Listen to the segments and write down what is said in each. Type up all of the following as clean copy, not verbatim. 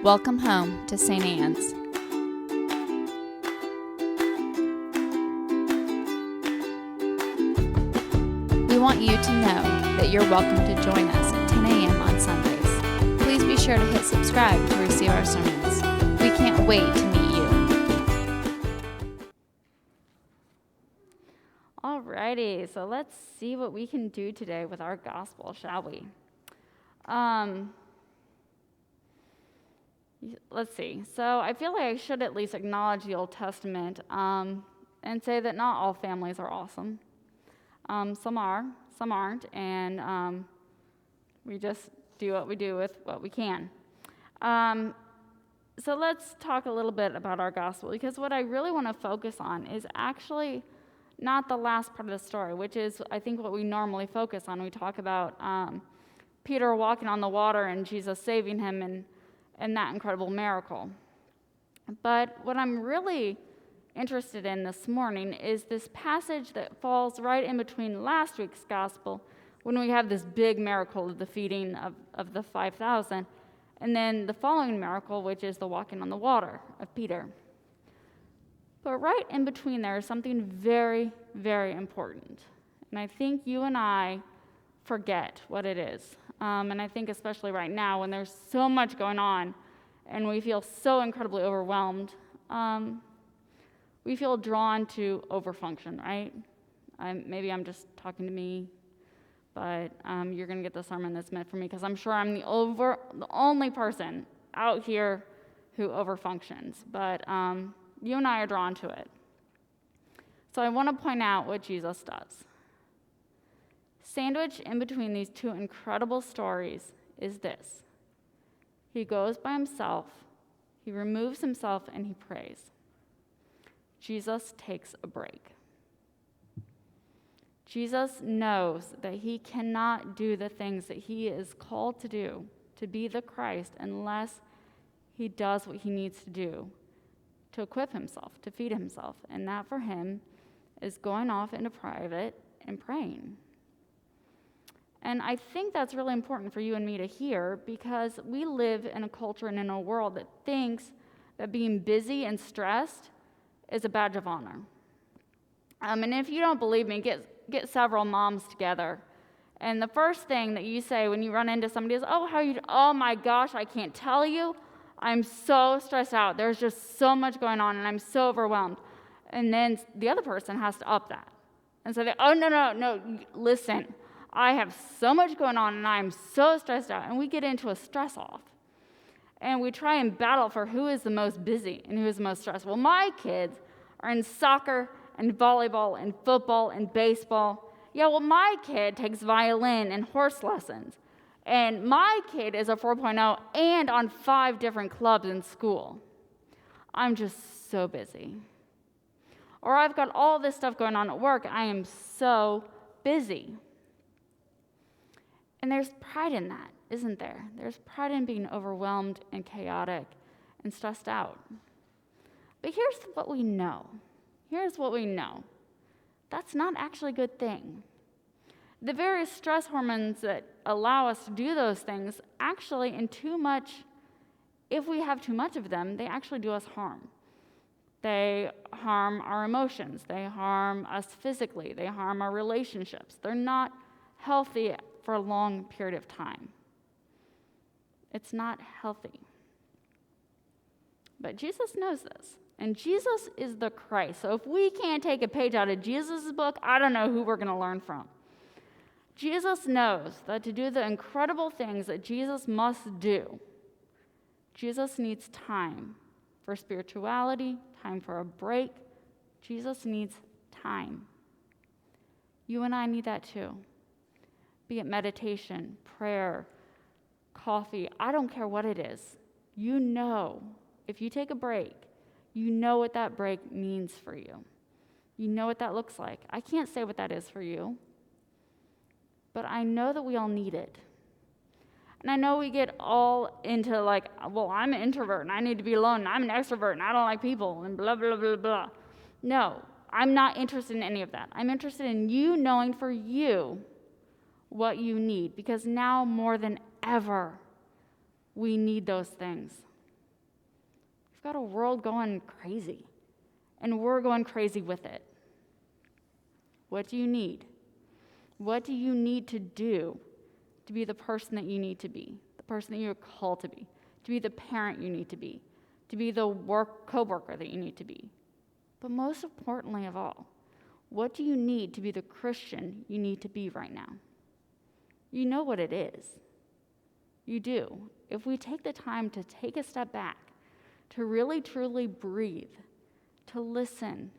Welcome home to St. Anne's. We want you to know that you're welcome to join us at 10 a.m. on Sundays. Please be sure to hit subscribe to receive our sermons. We can't wait to meet you. Alrighty, so let's see what we can do today with our gospel, shall we? Let's see. So I feel like I should at least acknowledge the Old Testament and say that not all families are awesome. Some are, some aren't, and we just do what we do with what we can. So let's talk a little bit about our gospel, because what I really want to focus on is actually not the last part of the story, which is, I think, what we normally focus on. We talk about Peter walking on the water and Jesus saving him and that incredible miracle. But what I'm really interested in this morning is this passage that falls right in between last week's gospel, when we have this big miracle of the feeding of the 5,000, and then the following miracle, which is the walking on the water of Peter. But right in between there is something very, very important. And I think you and I forget what it is. And I think especially right now when there's so much going on and we feel so incredibly overwhelmed, we feel drawn to overfunction, right? Maybe I'm just talking to me, but you're going to get the sermon that's meant for me, because I'm sure I'm the only person out here who overfunctions. But you and I are drawn to it. So I want to point out what Jesus does. Sandwiched in between these two incredible stories is this. He goes by himself, he removes himself, and he prays. Jesus takes a break. Jesus knows that he cannot do the things that he is called to do, to be the Christ, unless he does what he needs to do to equip himself, to feed himself. And that for him is going off into private and praying. And I think that's really important for you and me to hear, because we live in a culture and in a world that thinks that being busy and stressed is a badge of honor. And if you don't believe me, get several moms together. And the first thing that you say when you run into somebody is, "Oh, how are you? Oh my gosh, I can't tell you. I'm so stressed out. There's just so much going on, and I'm so overwhelmed." And then the other person has to up that and say, "Oh, no, listen. I have so much going on, and I'm so stressed out." And we get into a stress off. And we try and battle for who is the most busy and who is the most stressed. Well, my kids are in soccer and volleyball and football and baseball. Yeah, well, my kid takes violin and horse lessons. And my kid is a 4.0 and on 5 different clubs in school. I'm just so busy. Or I've got all this stuff going on at work. I am so busy. And there's pride in that, isn't there? There's pride in being overwhelmed and chaotic and stressed out. But here's what we know. That's not actually a good thing. The various stress hormones that allow us to do those things actually, if we have too much of them, they actually do us harm. They harm our emotions. They harm us physically. They harm our relationships. They're not healthy for a long period of time. It's not healthy. But Jesus knows this. And Jesus is the Christ. So if we can't take a page out of Jesus' book, I don't know who we're going to learn from. Jesus knows that to do the incredible things that Jesus must do, Jesus needs time for spirituality, time for a break. Jesus needs time. You and I need that too. Be it meditation, prayer, coffee, I don't care what it is. You know, if you take a break, you know what that break means for you. You know what that looks like. I can't say what that is for you, but I know that we all need it. And I know we get all into well, I'm an introvert and I need to be alone, and I'm an extrovert and I don't like people, and blah, blah, blah, blah. No, I'm not interested in any of that. I'm interested in you knowing for you what you need, because now more than ever, we need those things. We've got a world going crazy, and we're going crazy with it. What do you need? What do you need to do to be the person that you need to be, the person that you're called to be the parent you need to be the co-worker that you need to be? But most importantly of all, what do you need to be the Christian you need to be right now? You know what it is. You do. If we take the time to take a step back, to really truly breathe, to listen,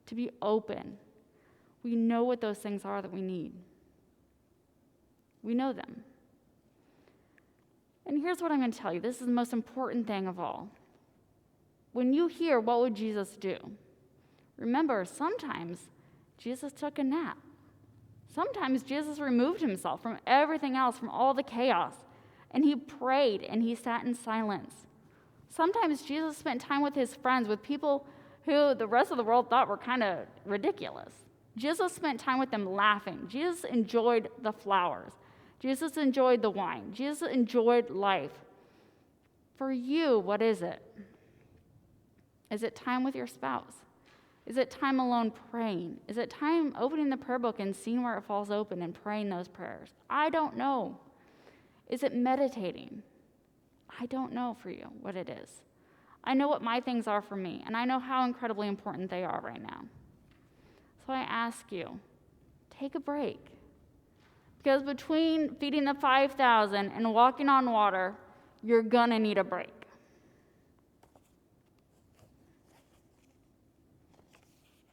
to be open, we know what those things are that we need. We know them. And here's what I'm going to tell you. This is the most important thing of all. When you hear, what would Jesus do? Remember, sometimes Jesus took a nap. Sometimes Jesus removed himself from everything else, from all the chaos, and he prayed and he sat in silence. Sometimes Jesus spent time with his friends, with people who the rest of the world thought were kind of ridiculous. Jesus spent time with them laughing. Jesus enjoyed the flowers. Jesus enjoyed the wine. Jesus enjoyed life. For you, what is it? Is it time with your spouse? Is it time alone praying? Is it time opening the prayer book and seeing where it falls open and praying those prayers? I don't know. Is it meditating? I don't know for you what it is. I know what my things are for me, and I know how incredibly important they are right now. So I ask you, take a break. Because between feeding the 5,000 and walking on water, you're going to need a break.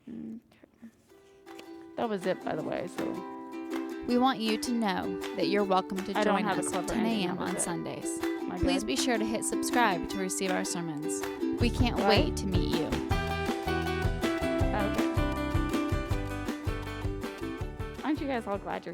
Okay. That was it, by the way. So We want you to know that you're welcome to I don't join have a us clip at or 10 anything, a.m. that was on it. Sundays. Am I Please good? be sure to hit subscribe to receive our sermons. We can't Right? wait to meet you. Okay. Aren't you guys all glad you're